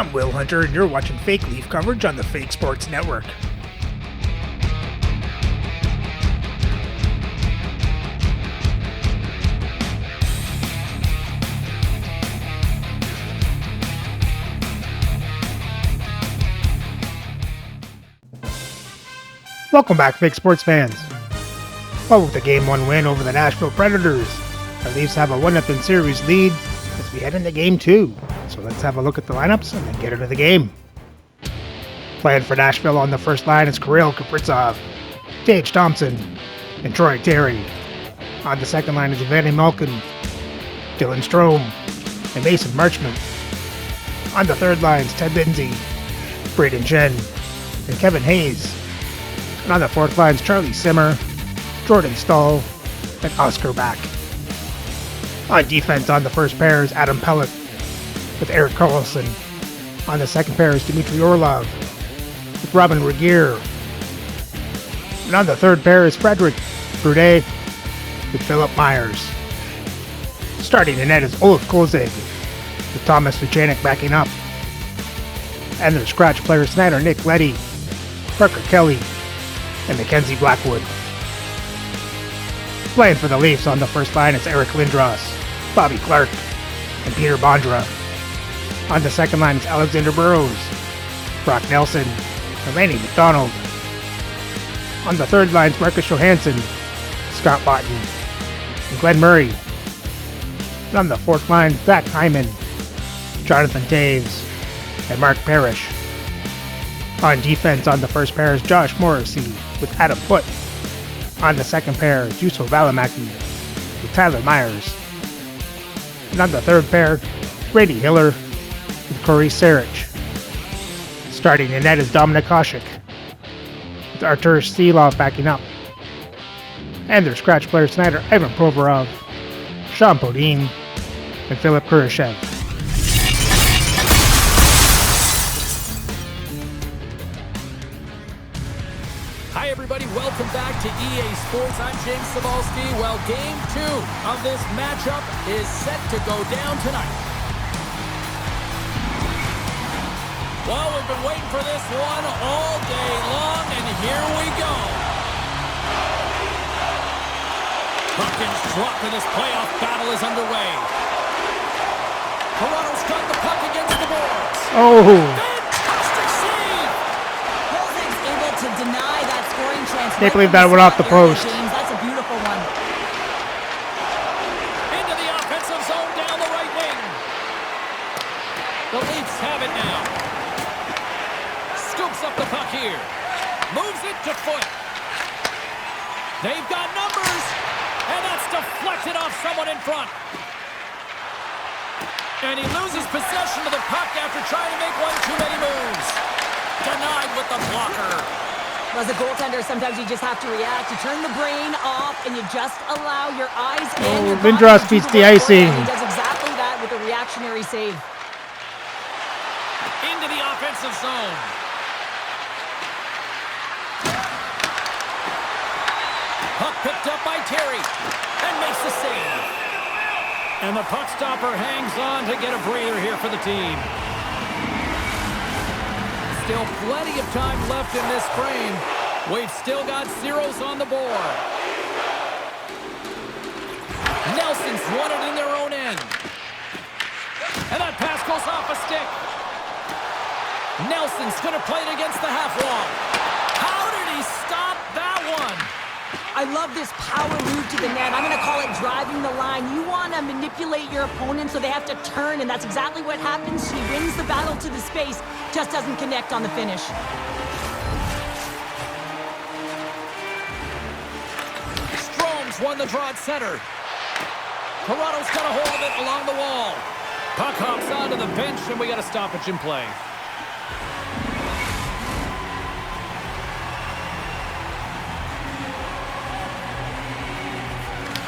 I'm Will Hunter, and you're watching Fake Leaf coverage on the Fake Sports Network. Welcome back, Fake Sports fans. Well, with the Game 1 win over the Nashville Predators, the Leafs have a 1-0 series lead as we head into Game 2. So let's have a look at the lineups and then get into the game. Playing for Nashville on the first line is Kirill Kaprizov, Tage Thompson, and Troy Terry. On the second line is Evgeny Malkin, Dylan Strome, and Mason Marchment. On the third line is Ted Lindsay, Braden Chen, and Kevin Hayes. And on the fourth line is Charlie Simmer, Jordan Stahl, and Oscar Back. On defense on the first pair is Adam Pelech with Erik Karlsson. On the second pair is Dmitry Orlov with Robin Regehr. And on the third pair is Frederick Broudet with Philip Myers. Starting in net is Olaf Kolzig with Thomas Vachanek backing up. And their scratch players tonight are Nick Leddy, Parker Kelly, and Mackenzie Blackwood. Playing for the Leafs on the first line is Eric Lindros, Bobby Clark, and Peter Bondra. On the second line is Alexander Burrows, Brock Nelson, and Lanny McDonald. On the third line is Marcus Johansson, Scott Botton, and Glenn Murray. And on the fourth line is Zach Hyman, Jonathan Taves, and Mark Parrish. On defense on the first pair is Josh Morrissey with Adam Foote. On the second pair is Juuso Välimäki with Tyler Myers. And on the third pair, Brady Hiller with Corey Sarich. Starting in net is Dominik Hasek with Artur Sielov backing up. And their scratch players tonight are Ivan Provorov, Sean Podine, and Philip Kurashev. Hi everybody, welcome back to EA Sports. I'm James Cebulski. Well, Game 2 of this matchup is set to go down tonight. Well, we've been waiting for this one all day long, and here we go. Pumpkins drop in this playoff battle is underway. Toronto struck the puck against the boards. Oh! Fantastic save! Holzig's able to deny that scoring chance. Can't believe that went off the post. That's a beautiful one. Into the offensive zone down the right wing. The Leafs have it now. Scoops up the puck here. Moves it to Foote. They've got numbers. And that's deflected off someone in front. And he loses possession of the puck after trying to make one too many moves. Denied with the blocker. As a goaltender, sometimes you just have to react. You turn the brain off and you just allow your eyes and your body Lindros to beats do the work. icing. He does exactly that with a reactionary save. Into the offensive zone. Puck picked up by Terry and makes the save. And the puck stopper hangs on to get a breather here for the team. Still plenty of time left in this frame. We've still got zeros on the board. Nelson's won it in their own end. And that pass goes off a stick. Nelson's going to play it against the half wall. How did he stop that one? I love this power move to the net. I'm going to call it driving the line. You want to manipulate your opponent so they have to turn, and that's exactly what happens. He wins the battle to the space, just doesn't connect on the finish. Strome's won the draw at center. Toronto's got a hold of it along the wall. Puck hops onto the bench, and we got a stoppage in play.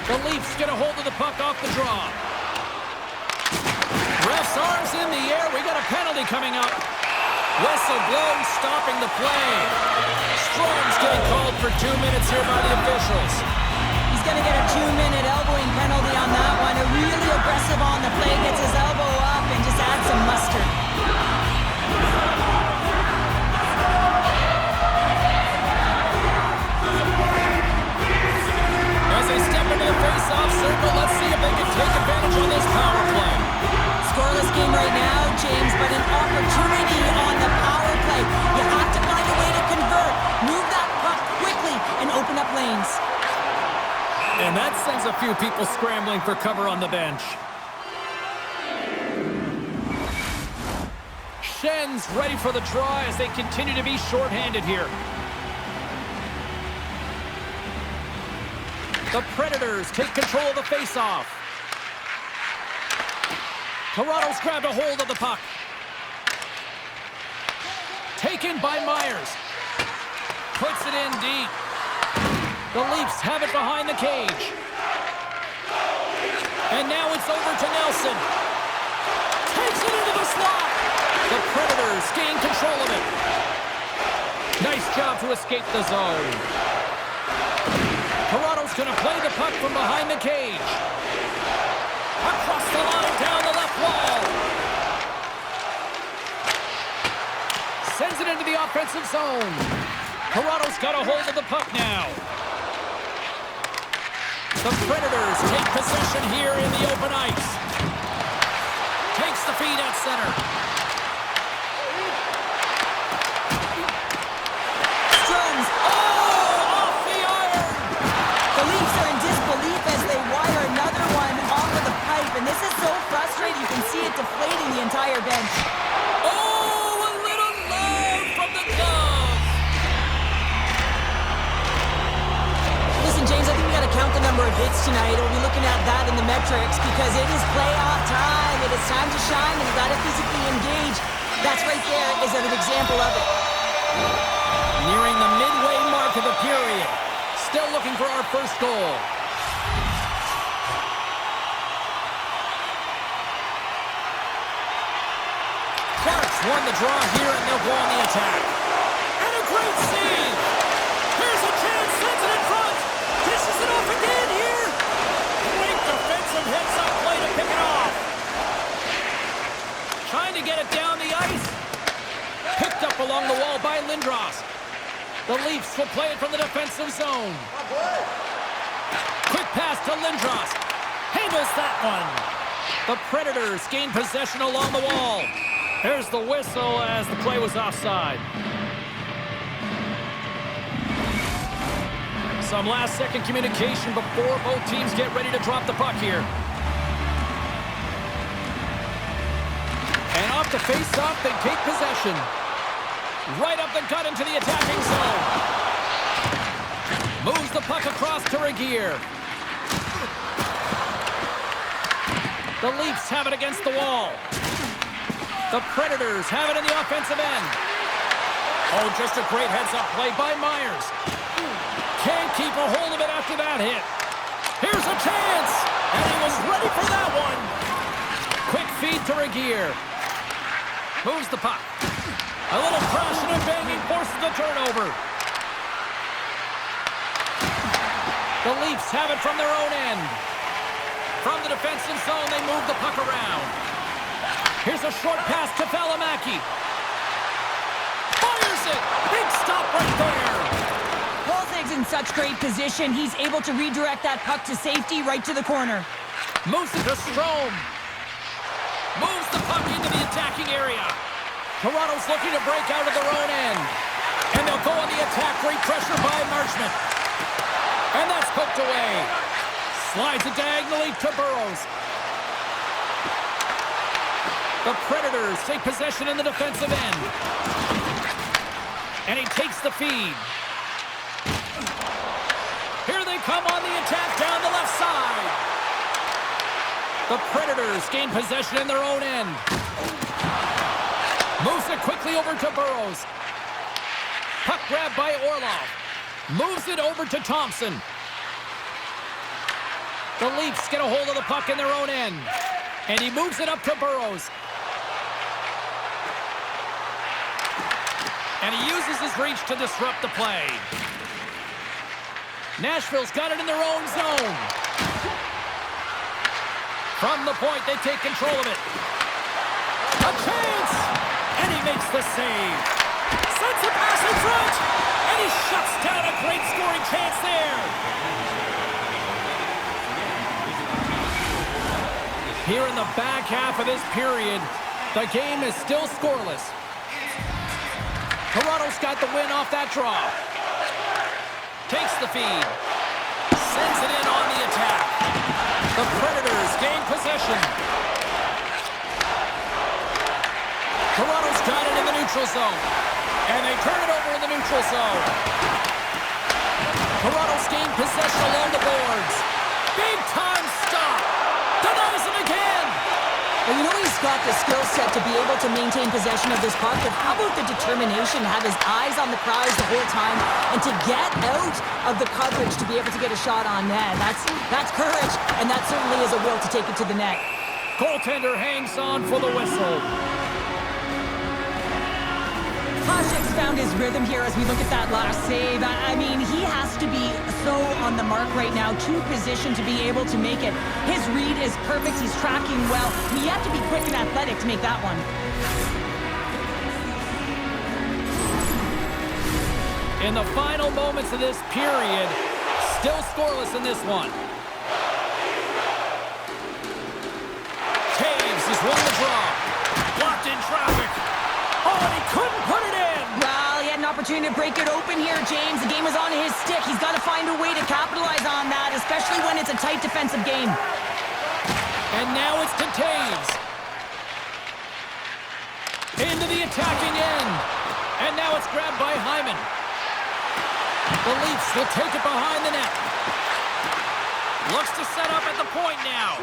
The Leafs get a hold of the puck off the draw. Ref's arms in the air. We got a penalty coming up. Whistle blown, stopping the play. Strome's getting called for 2 minutes here by the officials. He's going to get a 2-minute elbowing penalty on that one. A really aggressive on the play, gets his elbow up and just adds some mustard. That sends a few people scrambling for cover on the bench. Schen's ready for the try as they continue to be shorthanded here. The Predators take control of the faceoff. Toronto's grabbed a hold of the puck. Taken by Myers. Puts it in deep. The Leafs have it behind the cage. And now it's over to Nelson. Takes it into the slot. The Predators gain control of it. Nice job to escape the zone. Toronto's going to play the puck from behind the cage. Across the line, down the left wall. Sends it into the offensive zone. Toronto's got a hold of the puck now. The Predators take possession here in the open ice. Takes the feed at center. Stromes. Oh, off the iron. The Leafs are in disbelief as they wire another one off of the pipe, and this is so frustrating. You can see it deflating the entire bench. Oh, a little love from the glove. Listen, James, I think we got to count the number of hits tonight. We'll be looking at that in the metrics because it is playoff time. It is time to shine, and you got to physically engage. That's right there is an example of it. Nearing the midway mark of the period. Still looking for our first goal. Sharks won the draw here, and they'll go on the attack. And a great save! Here's a chance, sends it in front! Dishes it off again here! Great defensive heads-up play to pick it off! Trying to get it down the ice. Picked up along the wall by Lindros. The Leafs will play it from the defensive zone. Quick pass to Lindros. Handles that one. The Predators gain possession along the wall. There's the whistle as the play was offside. Some last-second communication before both teams get ready to drop the puck here. And off the face-off, they take possession. Right up the gut into the attacking zone. Moves the puck across to Regier. The Leafs have it against the wall. The Predators have it in the offensive end. Oh, just a great heads-up play by Myers. Can't keep a hold of it after that hit. Here's a chance! And he was ready for that one. Quick feed to Regier. Moves the puck. A little crashing and banging forces the turnover. The Leafs have it from their own end. From the defensive zone, they move the puck around. Here's a short pass to Valimaki. Fires it! Big stop right there! Walzig's in such great position. He's able to redirect that puck to safety right to the corner. Moves it to Strome. Moves the puck into the attacking area. Toronto's looking to break out of their own end. And they'll go on the attack. Great pressure by Marchment. And that's poked away. Slides it diagonally to Burrows. The Predators take possession in the defensive end. And he takes the feed. Here they come on the attack down the left side. The Predators gain possession in their own end. Moves it quickly over to Burrows. Puck grab by Orlov. Moves it over to Thompson. The Leafs get a hold of the puck in their own end. And he moves it up to Burrows. And he uses his reach to disrupt the play. Nashville's got it in their own zone. From the point, they take control of it. A chance! And he makes the save. Sends a pass in front. And he shuts down a great scoring chance there. Here in the back half of this period, the game is still scoreless. Toronto's got the win off that draw. Takes the feed. sends it in on the attack. The Predators gain possession. Toronto's got it in the neutral zone. And they turn it over in the neutral zone. Toronto's gained possession along the boards. Big time stop. Denies him again. Well, you know he's got the skill set to be able to maintain possession of this puck, but how about the determination to have his eyes on the prize the whole time and to get out of the coverage to be able to get a shot on net? That's courage, and that certainly is a will to take it to the net. Goaltender hangs on for the whistle. Koshik's found his rhythm here as we look at that last save. I mean, he has to be so on the mark right now, to position to be able to make it. His read is perfect. He's tracking well. You have to be quick and athletic to make that one. In the final moments of this period, still scoreless in this one. Taves has won the draw. Blocked in traffic. Oh, and he couldn't put it in! Well, he had an opportunity to break it open here, James. The game was on his stick. He's got to find a way to capitalize on that, especially when it's a tight defensive game. And now it's to Taves. Into the attacking end. And now it's grabbed by Hyman. The Leafs will take it behind the net. Looks to set up at the point now.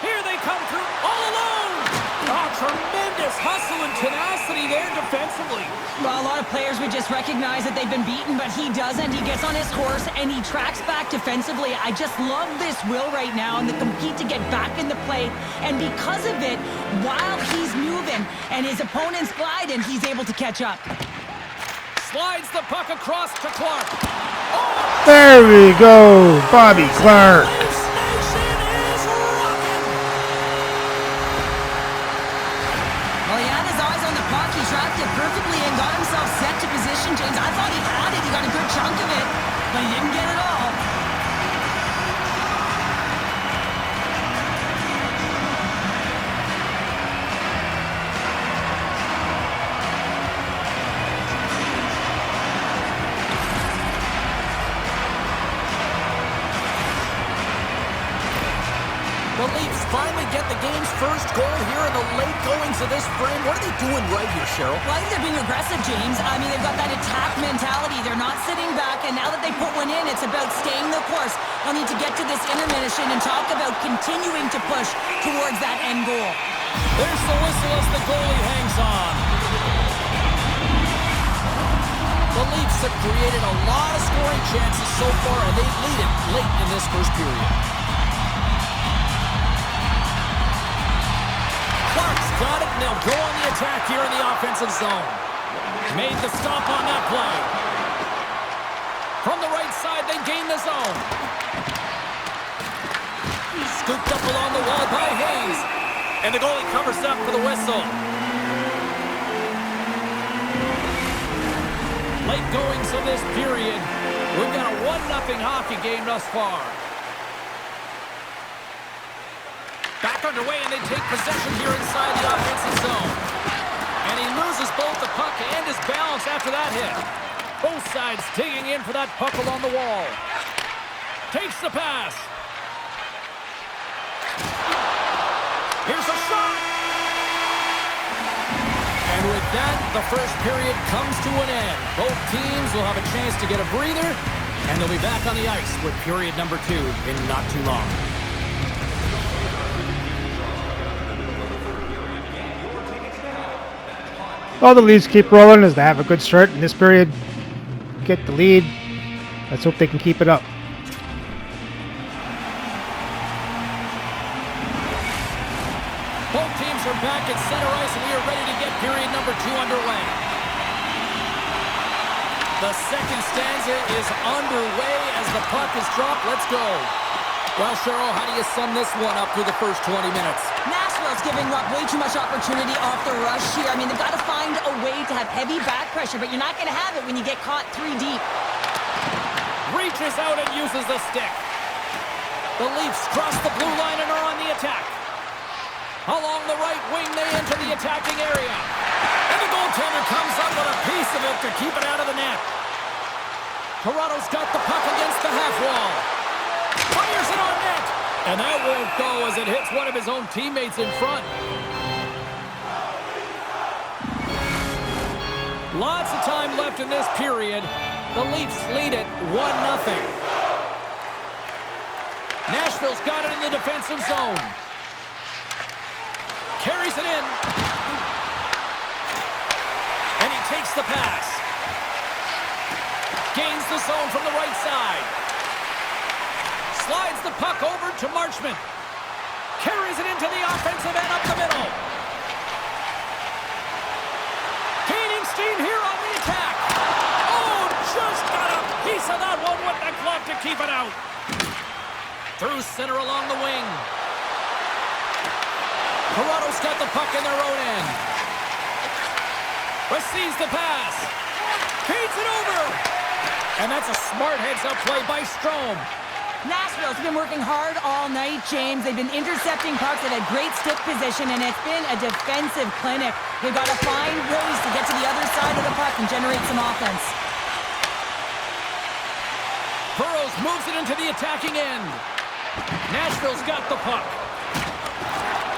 Here they come through all alone. Oh, tremendous hustle and tenacity there defensively. Well, a lot of players would just recognize that they've been beaten, but he doesn't. He gets on his horse and he tracks back defensively. I just love this will right now and the compete to get back in the play. And because of it, while he's moving and his opponent's gliding, he's able to catch up. Slides the puck across to Clark. Oh! There we go, Bobby Clark. Perfectly and got himself set to position, James. I thought he had it. He got a good chunk of it, but he didn't get it all. The Leafs finally get the game's first goal here in the late goings of this frame. What are they doing right here, Cheryl? Well, I think they're being aggressive, James. I mean, they've got that attack mentality. They're not sitting back, and now that they put one in, it's about staying the course. They'll need to get to this intermission and talk about continuing to push towards that end goal. There's the whistle as the goalie hangs on. The Leafs have created a lot of scoring chances so far, and they lead it late in this first period. Clark's got it, and they'll go on the attack here in the offensive zone. Made the stop on that play. From the right side, they gain the zone. Scooped up along the wall by Hayes. And the goalie covers up for the whistle. Late goings of this period. We've got a 1-0 hockey game thus far. Back underway, and they take possession here inside the offensive zone. And he loses both the puck and his balance after that hit. Both sides digging in for that puck along the wall. Takes the pass. Here's a shot. And with that, the first period comes to an end. Both teams will have a chance to get a breather, and they'll be back on the ice with period number 2 in not too long. Well, the Leafs keep rolling as they have a good start in this period. Get the lead. Let's hope they can keep it up. Both teams are back at center ice, and we are ready to get period number 2 underway. The second stanza is underway as the puck is dropped. Let's go. Well, Cheryl, how do you sum this one up through the first 20 minutes? Nashville's giving up way too much opportunity off the rush here. I mean, they've got to find a way to have heavy back pressure, but you're not going to have it when you get caught 3 deep. Reaches out and uses the stick. The Leafs cross the blue line and are on the attack. Along the right wing, they enter the attacking area. And the goaltender comes up with a piece of it to keep it out of the net. Toronto's got the puck against the half wall. Fires it on net. And that won't go as it hits one of his own teammates in front. Lots of time left in this period. The Leafs lead it 1-0. Nashville's got it in the defensive zone. Carries it in. And he takes the pass. Gains the zone from the right side. Slides the puck over to Marchment. Carries it into the offensive end up the middle. Gaining steam here on the attack. Oh, just got a piece of that one with the glove to keep it out. Through center along the wing. Toronto's got the puck in their own end. Receives the pass. Feeds it over. And that's a smart heads-up play by Strome. Nashville's been working hard all night, James. They've been intercepting pucks at a great stick position, and it's been a defensive clinic. They've got to find ways to get to the other side of the puck and generate some offense. Burrows moves it into the attacking end. Nashville's got the puck.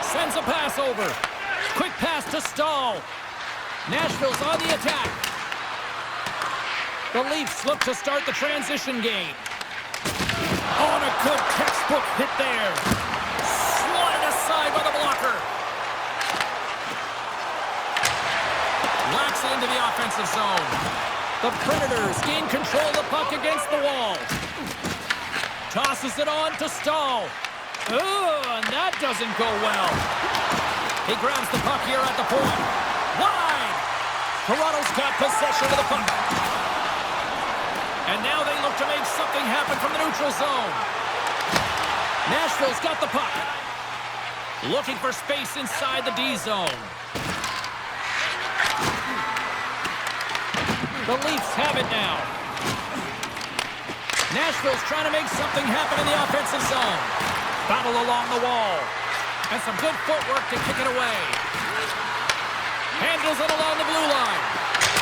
Sends a pass over. Quick pass to Stahl. Nashville's on the attack. The Leafs look to start the transition game. Oh, and a good textbook hit there. Slotted aside by the blocker. Locks it into the offensive zone. The Predators gain control of the puck against the wall. Tosses it on to Stahl. Oh, and that doesn't go well. He grabs the puck here at the point. Wide! Toronto's got possession of the puck. And now they look to make something happen from the neutral zone. Nashville's got the puck. Looking for space inside the D zone. The Leafs have it now. Nashville's trying to make something happen in the offensive zone. Battle along the wall. And some good footwork to kick it away. Handles it along the blue line.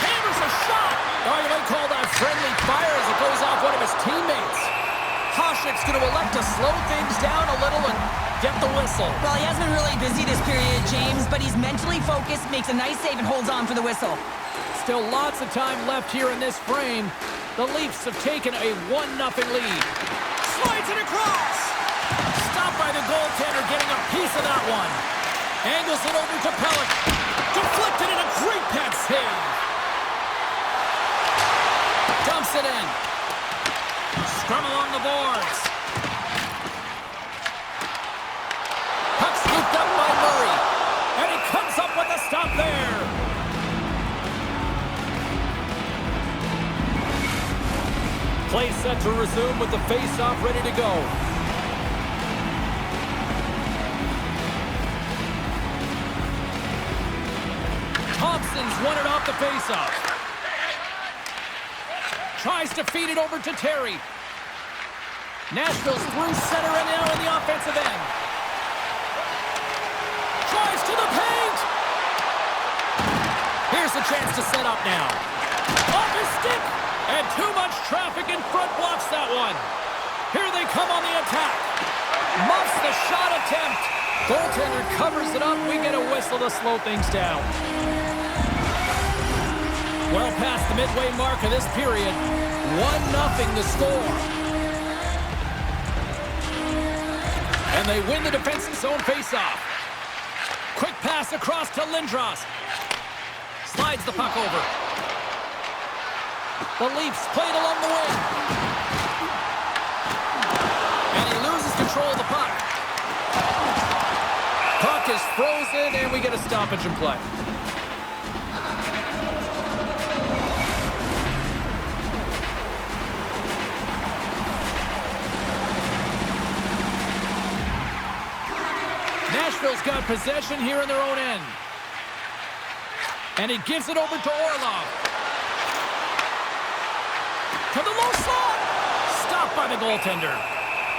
Hammers a shot. Oh, you might call that friendly fire as it goes off one of his teammates. Hasek's going to elect to slow things down a little and get the whistle. Well, he has been really busy this period, James, but he's mentally focused, makes a nice save, and holds on for the whistle. Still lots of time left here in this frame. The Leafs have taken a 1-0 lead. Slides it across. Stopped by the goaltender, getting a piece of that one. Angles it over to Pellick. Deflected in a great pad save. Dumps it in. Scrum along the boards. Puck scooped up by Murray. And he comes up with a stop there. Play set to resume with the face-off ready to go. Thompson's won it off the face-off. Tries to feed it over to Terry. Nashville's through center and now in the offensive end. Drives to the paint. Here's a chance to set up now. Off his stick. And too much traffic in front blocks that one. Here they come on the attack. Muffs the shot attempt. Goaltender covers it up. We get a whistle to slow things down. Well past the midway mark of this period. 1-0 the score. And they win the defensive zone faceoff. Quick pass across to Lindros. Slides the puck over. The Leafs played along the wing. And he loses control of the puck. Puck is frozen, and we get a stoppage in play. Nashville's got possession here in their own end. And he gives it over to Orlov. To the low slot. Stopped by the goaltender.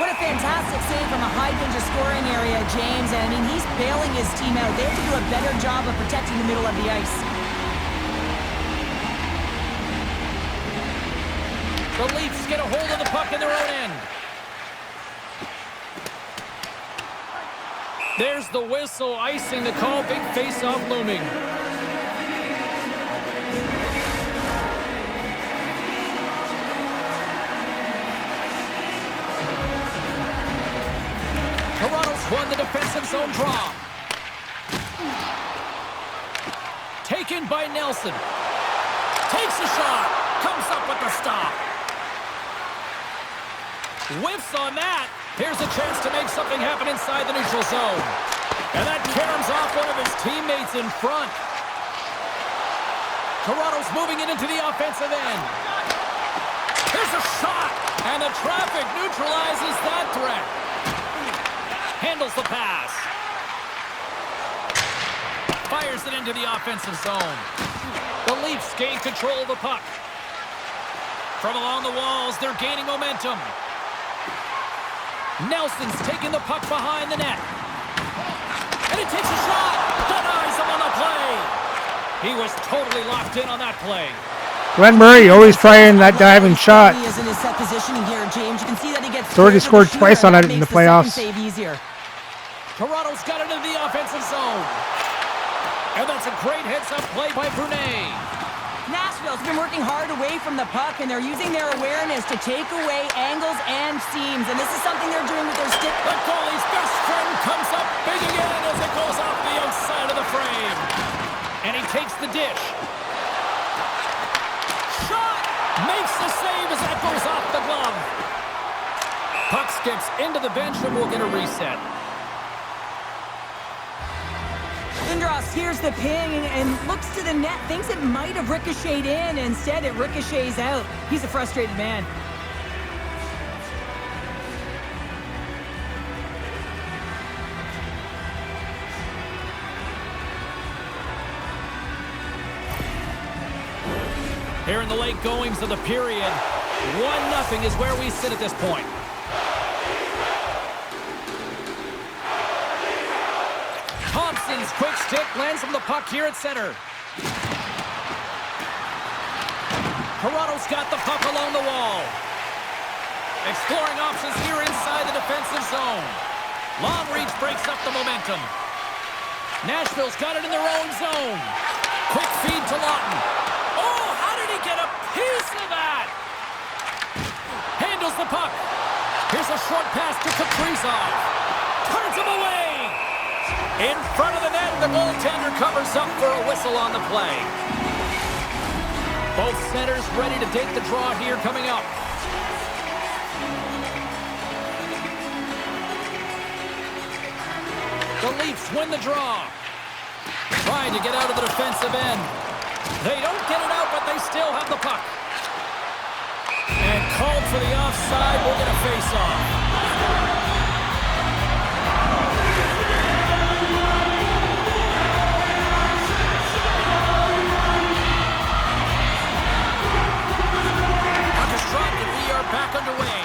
What a fantastic save from a high-danger scoring area, James. And, I mean, he's bailing his team out. They have to do a better job of protecting the middle of the ice. The Leafs get a hold of the puck in their own end. There's the whistle, icing the call, big face-off looming. Toronto's won the defensive zone draw. Taken by Nelson. Takes a shot. Comes up with the stop. Whiffs on that. Here's a chance to make something happen inside the neutral zone. And that caroms off one of his teammates in front. Toronto's moving it into the offensive end. Here's a shot. And the traffic neutralizes that threat. Handles the pass. Fires it into the offensive zone. The Leafs gain control of the puck. From along the walls, they're gaining momentum. Nelson's taking the puck behind the net. And he takes a shot. Denies him on the play. He was totally locked in on that play. Glenn Murray always trying that diving shot. He is in his set positioning here, James. You can see that he gets. He's already scored twice on it in the playoffs. Save easier. Toronto's got it into the offensive zone. And that's a great heads-up play by Brunet. Nashville's been working hard away from the puck, and they're using their awareness to take away angles and seams. And this is something they're doing with their stick. The goalie's best friend comes up big again as it goes off the outside of the frame. And he takes the dish. Shot! Makes the save as that goes off the glove. Puck skips into the bench and we'll get a reset. Lindros hears the ping and looks to the net, thinks it might have ricocheted in. Instead, it ricochets out. He's a frustrated man. Here in the late goings of the period, 1-0 is where we sit at this point. Thompson's quick stick lands from the puck here at center. Toronto's got the puck along the wall. Exploring options here inside the defensive zone. Long reach breaks up the momentum. Nashville's got it in their own zone. Quick feed to Lawton. Oh, how did he get a piece of that? Handles the puck. Here's a short pass to Kaprizov. Turns him away. In front of the net, the goaltender covers up for a whistle on the play. Both centers ready to take the draw here coming up. The Leafs win the draw. Trying to get out of the defensive end. They don't get it out, but they still have the puck. And called for the offside. We'll get a face-off. Back underway.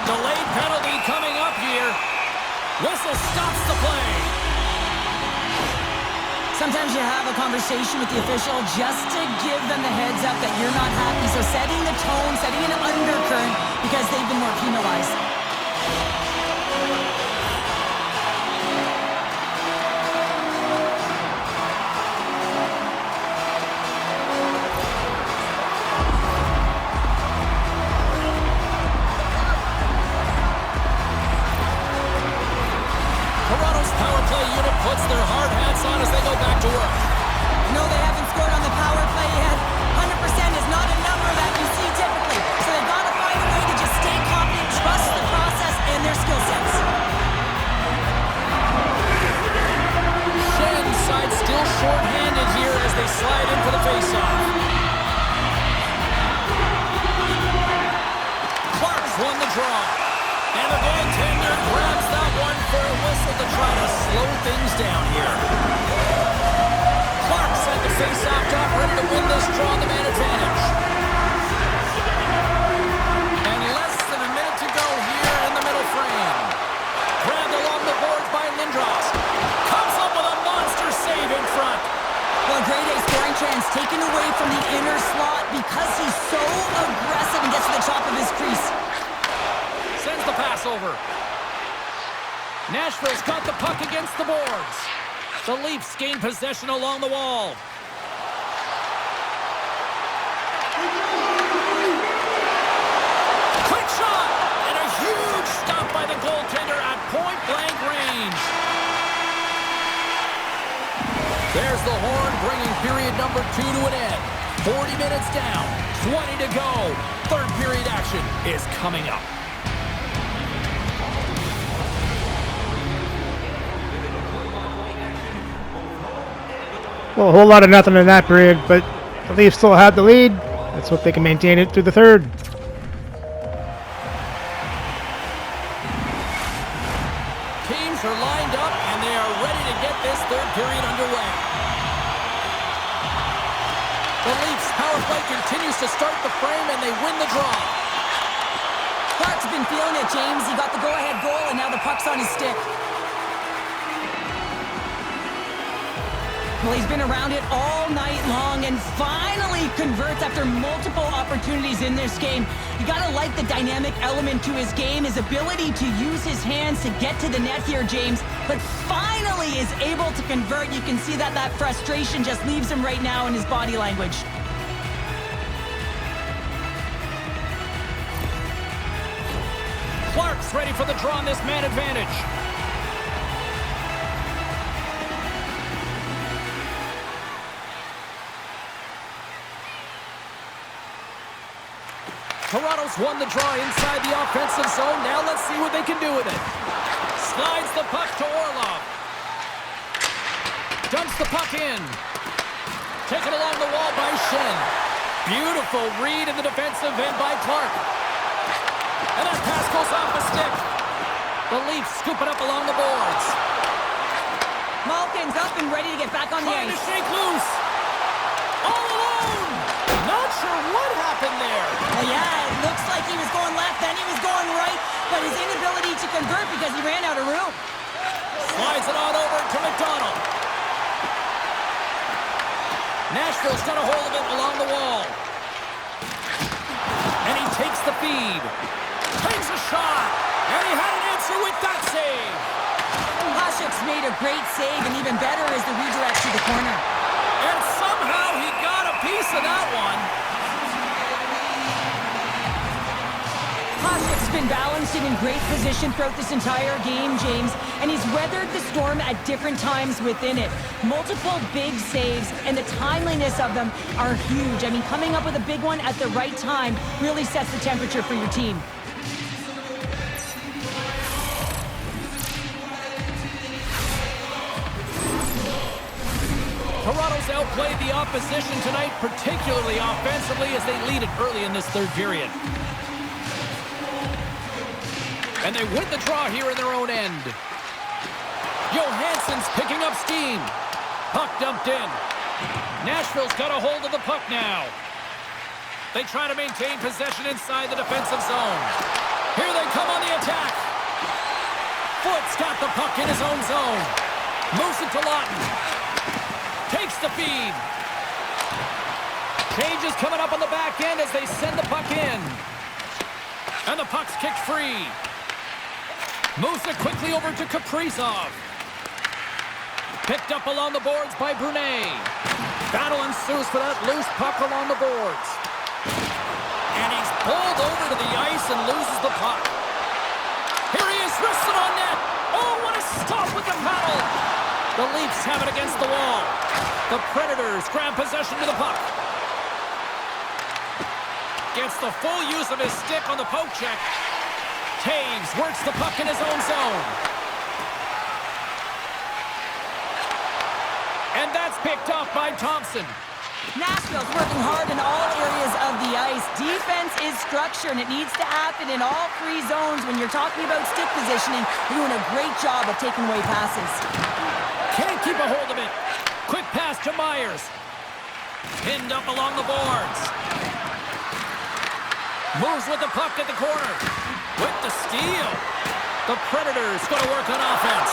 Delayed penalty coming up here. Whistle stops the play. Sometimes you have a conversation with the official just to give them the heads up that you're not happy. So setting the tone, setting an undercurrent because they've been more penalized. Puts their hard hats on as they go back to work. No, they haven't scored on the power play yet. 100% is not a number that you see typically. So they've got to find a way to just stay confident, trust the process and their skill sets. Shen's side still short-handed here as they slide in for the face-off. Clark's won the draw. And the goaltender grabs that one for a whistle to try to slow things down here. Clark sent the face-off top, ready to win this draw on the man advantage. And less than a minute to go here in the middle frame. Grabbed along the boards by Lindros. Comes up with a monster save in front. Well, grade A scoring chance taken away from the inner slot because he's so aggressive and gets crossover. Nashville's got the puck against the boards. The Leafs gain possession along the wall. Quick shot! And a huge stop by the goaltender at point-blank range. There's the horn, bringing period number 2 to an end. 40 minutes down, 20 to go. Third period action is coming up. Well, a whole lot of nothing in that period, but the Leafs still had the lead. Let's hope they can maintain it through the third. Teams are lined up, and they are ready to get this third period underway. The Leafs power play continues to start the frame, and they win the draw. Clark's been feeling it, James. He got the go-ahead goal, and now the puck's on his stick. Well, he's been around it all night long and finally converts after multiple opportunities in this game. You gotta like the dynamic element to his game, his ability to use his hands to get to the net here, James, but finally is able to convert. You can see that frustration just leaves him right now in his body language. Clark's ready for the draw on this man advantage. Toronto's won the draw inside the offensive zone. Now let's see what they can do with it. Slides the puck to Orlov. Dumps the puck in. Taken along the wall by Shen. Beautiful read in the defensive end by Clark. And that pass goes off the stick. The Leafs scoop it up along the boards. Malkin's up and ready to get back on the Trying ice. to shake loose. All alone. Not sure what happened there. Well, yeah, it looks like he was going left, then he was going right, but his inability to convert because he ran out of room. Slides it on over to McDonald. Nashville's got a hold of it along the wall. And he takes the feed. Takes a shot. And he had an answer with that save. Hasek's made a great save, and even better is the redirect to the corner. And somehow he got a piece of that one. Hasek's been balanced and in great position throughout this entire game, James, and he's weathered the storm at different times within it. Multiple big saves, and the timeliness of them are huge. I mean, coming up with a big one at the right time really sets the temperature for your team. Toronto's outplayed the opposition tonight, particularly offensively, as they lead it early in this third period. And they win the draw here in their own end. Johansson's picking up steam. Puck dumped in. Nashville's got a hold of the puck now. They try to maintain possession inside the defensive zone. Here they come on the attack. Foote's got the puck in his own zone. Moves it to Lawton. Takes the feed. Changes coming up on the back end as they send the puck in. And the puck's kicked free. Moves it quickly over to Kaprizov. Picked up along the boards by Brunet. Battle ensues for that loose puck along the boards. And he's pulled over to the ice and loses the puck. Here he is, wristed on net. Oh, what a stop with the paddle. The Leafs have it against the wall. The Predators grab possession to the puck. Gets the full use of his stick on the poke check. Taves works the puck in his own zone. And that's picked up by Thompson. Nashville's working hard in all areas of the ice. Defense is structure, and it needs to happen in all three zones. When you're talking about stick positioning, you're doing a great job of taking away passes. Can't keep a hold of it. Quick pass to Myers. Pinned up along the boards. Moves with the puck at the corner. With the steal. The Predators going to work on offense.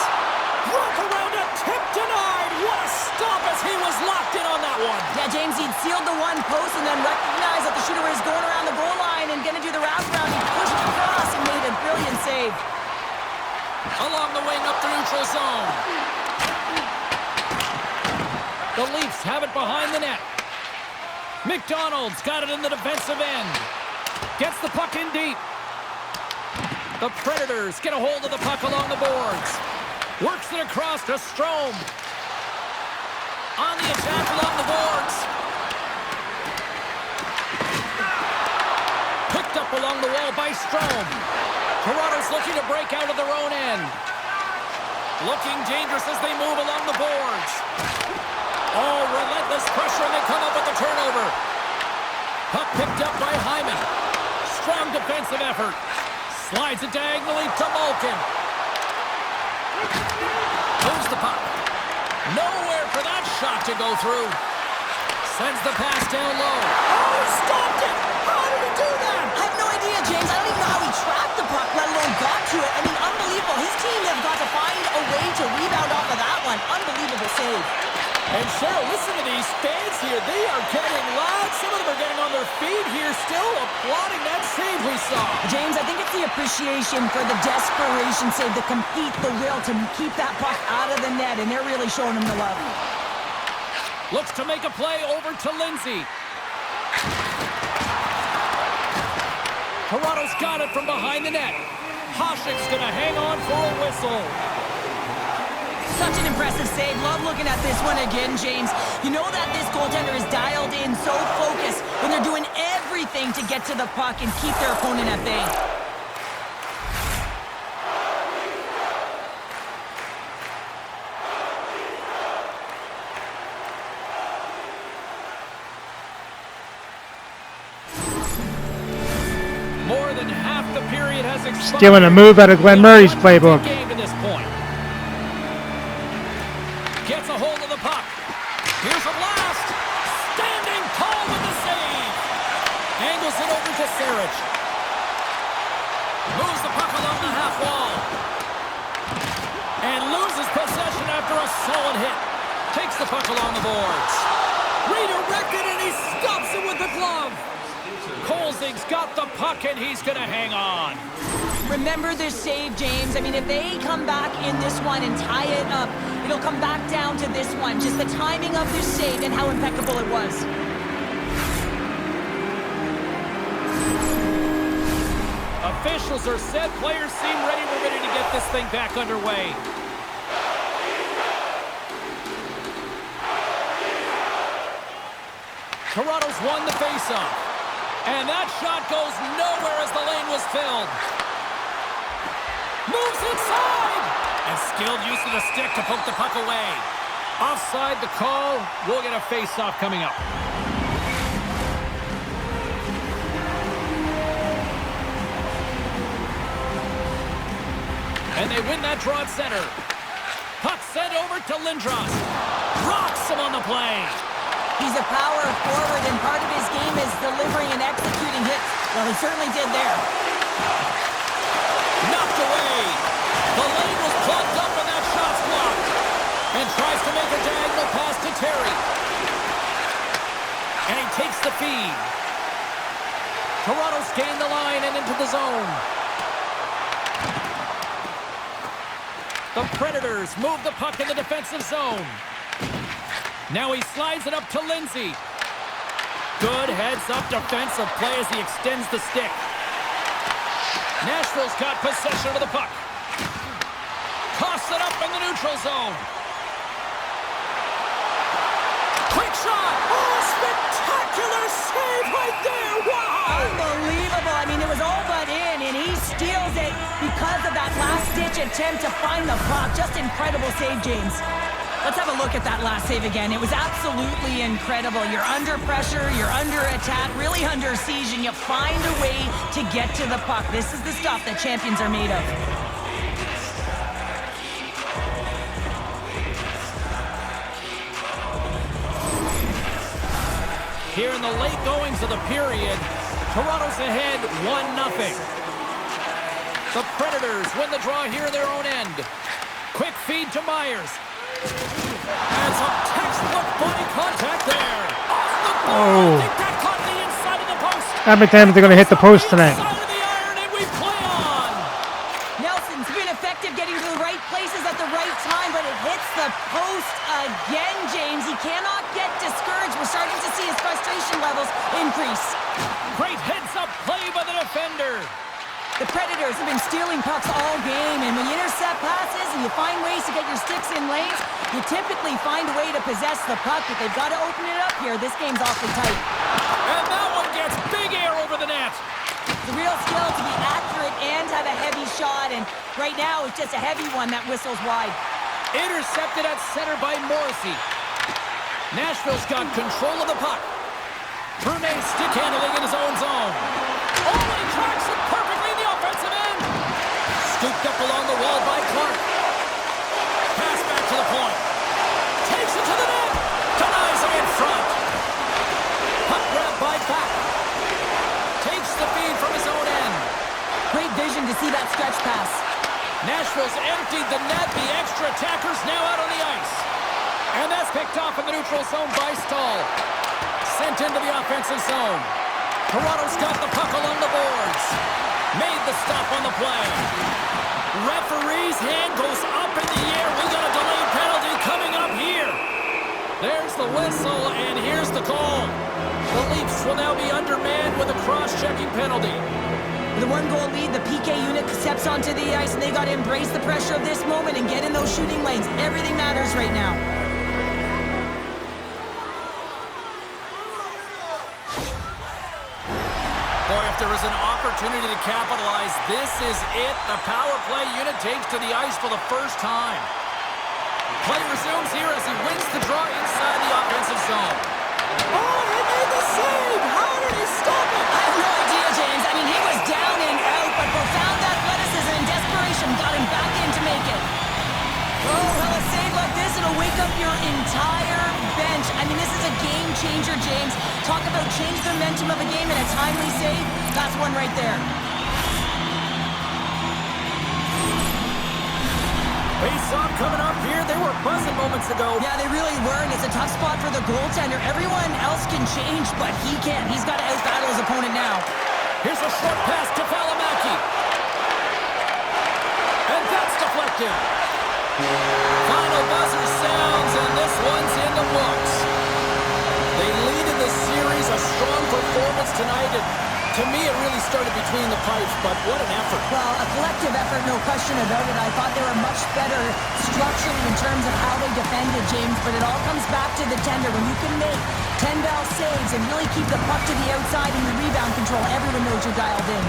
Work around a tip denied. What a stop as he was locked in on that one. Yeah, James, he'd sealed the one post and then recognized that the shooter was going around the goal line and going to do the wraparound. He pushed it across and made a brilliant save. Along the wing up the neutral zone. The Leafs have it behind the net. McDonald's got it in the defensive end. Gets the puck in deep. The Predators get a hold of the puck along the boards. Works it across to Strome. On the attack along the boards. Picked up along the wall by Strome. Toronto's looking to break out of their own end. Looking dangerous as they move along the boards. Oh, relentless pressure, and they come up with the turnover. Puck picked up by Hyman. Strong defensive effort. Slides it diagonally to Malkin. Moves the puck. Nowhere for that shot to go through. Sends the pass down low. Oh, he stopped it! How did he do that? I have no idea, James. I don't even know how he tracked the puck, let alone got to it. I mean, unbelievable. His team has got to find a way to rebound off of that one. Unbelievable save. And Cheryl, listen to these fans here. They are getting loud. Some of them are getting on their feet here, still applauding that save we saw. James, I think it's the appreciation for the desperation save, the compete, the will to keep that puck out of the net, and they're really showing him the love. Looks to make a play over to Lindsay. Toronto's got it from behind the net. Hasek's going to hang on for a whistle. Such an impressive save. Love looking at this one again, James. You know that this goaltender is dialed in, so focused when they're doing everything to get to the puck and keep their opponent at bay. More than half the period has expired. Stealing a move out of Glenn Murray's playbook. Game to this point. Gets a hold of the puck. Here's a blast. Standing tall with the save. Angles it over to Sarich. Moves the puck along the half wall. And loses possession after a solid hit. Takes the puck along the boards. Redirected, and he stops it with the glove. Kolzig's got the puck, and he's going to hang on. Remember their save, James. I mean, if they come back in this one and tie it up, it'll come back down to this one. Just the timing of their save and how impeccable it was. Officials are set. Players seem ready. We're ready to get this thing back underway. Toronto's won the faceoff. And that shot goes nowhere as the lane was filled. Moves inside! And skilled use of the stick to poke the puck away. Offside the call. We'll get a face-off coming up. And they win that draw at center. Puck sent over to Lindros. Rocks him on the play. He's a power forward, and part of his game is delivering and executing hits. Well, he certainly did there. Knocked away. The lane was plugged up and that shot's blocked. And tries to make a diagonal pass to Terry. And he takes the feed. Toronto's gained the line and into the zone. The Predators move the puck in the defensive zone. Now he slides it up to Lindsay. Good heads-up defensive play as he extends the stick. Nashville's got possession of the puck. Toss it up in the neutral zone. Quick shot. Oh, spectacular save right there. Wow. Unbelievable. I mean, it was all but in, and he steals it because of that last-ditch attempt to find the puck. Just incredible save, James. Let's have a look at that last save again. It was absolutely incredible. You're under pressure, you're under attack, really under siege, and you find a way to get to the puck. This is the stuff that champions are made of. Here in the late goings of the period, Toronto's ahead 1-0. The Predators win the draw here in their own end. Quick feed to Myers. And some textbook body contact there. Off the ball. I think that caught the inside of the post. How many times are they going to hit the post tonight? Inside of the iron, and we play on. again, James. He cannot get discouraged. We're starting to see his frustration levels increase. Great heads-up play by the defender. The Predators have been stealing pucks all game, and when you intercept passes and you find ways to get your sticks in lanes, you typically find a way to possess the puck, but they've got to open it up here. This game's awfully tight. And that one gets big air over the net. It's a real skill to be accurate and have a heavy shot, and right now it's just a heavy one that whistles wide. Intercepted at center by Morrissey. Nashville's got control of the puck. Brune stick handling in his own zone. Oh, and he tracks it perfectly in the offensive end. Scooped up along the wall by Clark. Pass back to the point. Takes it to the net. Denies him in front. Puck grab by Pack. Takes the feed from his own end. Great vision to see that stretch pass. Nashville's emptied the net. The extra attackers now out on the ice. And that's picked off in the neutral zone by Stahl. Sent into the offensive zone. Toronto's got the puck along the boards. Made the stop on the play. Referee's hand goes up in the air. We got a delayed penalty coming up here. There's the whistle, and here's the call. The Leafs will now be undermanned with a cross-checking penalty. With a one-goal lead, the PK unit steps onto the ice, and they got to embrace the pressure of this moment and get in those shooting lanes. Everything matters right now. Boy, if there is an opportunity to capitalize, this is it. The power play unit takes to the ice for the first time. Play resumes here as he wins the draw inside the offensive zone. Oh, he made the save! How did he stop it? I have no idea, James. I mean, he was down and out, but profound athleticism and desperation got him back in to make it. Oh, well, a save like this, it'll wake up your entire bench. I mean, this is a game changer, James. Talk about change the momentum of a game in a timely save. That's one right there. Face-off coming up here. They were buzzing moments ago. Yeah, they really were, and it's a tough spot for the goaltender. Everyone else can change, but he can't. He's got to out-battle his opponent now. Here's a short pass to Valimaki. And that's deflected. Final buzzer sounds, and this one's in the books. They lead in the series, a strong performance tonight. And to me, it really started between the pipes, but what an effort. Well, a collective effort, no question about it. I thought they were much better structurally in terms of how they defended, James, but it all comes back to the tender. When you can make 10-ball saves and really keep the puck to the outside in your rebound control, everyone knows you're dialed in.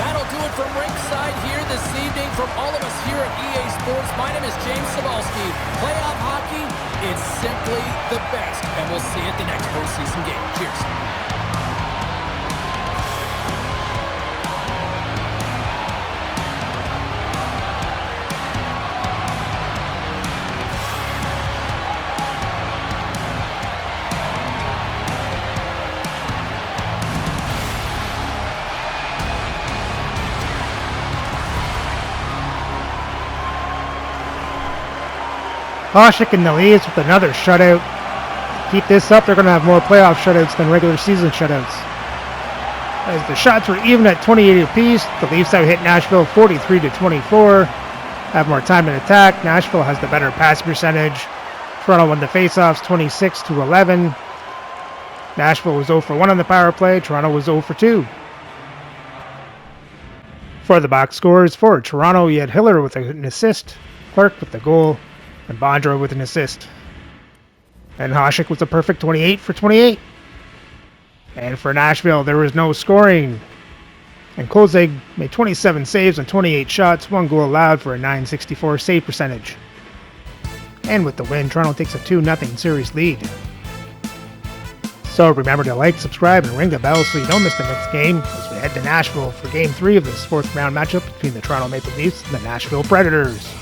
That'll do it from ringside here this evening. From all of us here at EA Sports, my name is James Cebulski. Playoff hockey, it's simply the best. And we'll see you at the next postseason game. Cheers. Hasek and the Leafs with another shutout. Keep this up, they're going to have more playoff shutouts than regular season shutouts. As the shots were even at 28 apiece, the Leafs out hit Nashville 43-24. Have more time in attack. Nashville has the better pass percentage. Toronto won the faceoffs 26-11. Nashville was 0 for 1 on the power play. Toronto was 0 for 2. For the box scores, for Toronto, you had Hiller with an assist, Clark with the goal, and Bondra with an assist. And Hasek was a perfect 28 for 28. And for Nashville, there was no scoring. And Kozeg made 27 saves on 28 shots, 1 goal allowed for a .964 save percentage. And with the win, Toronto takes a 2-0 series lead. So remember to like, subscribe, and ring the bell so you don't miss the next game as we head to Nashville for Game 3 of this 4th round matchup between the Toronto Maple Leafs and the Nashville Predators.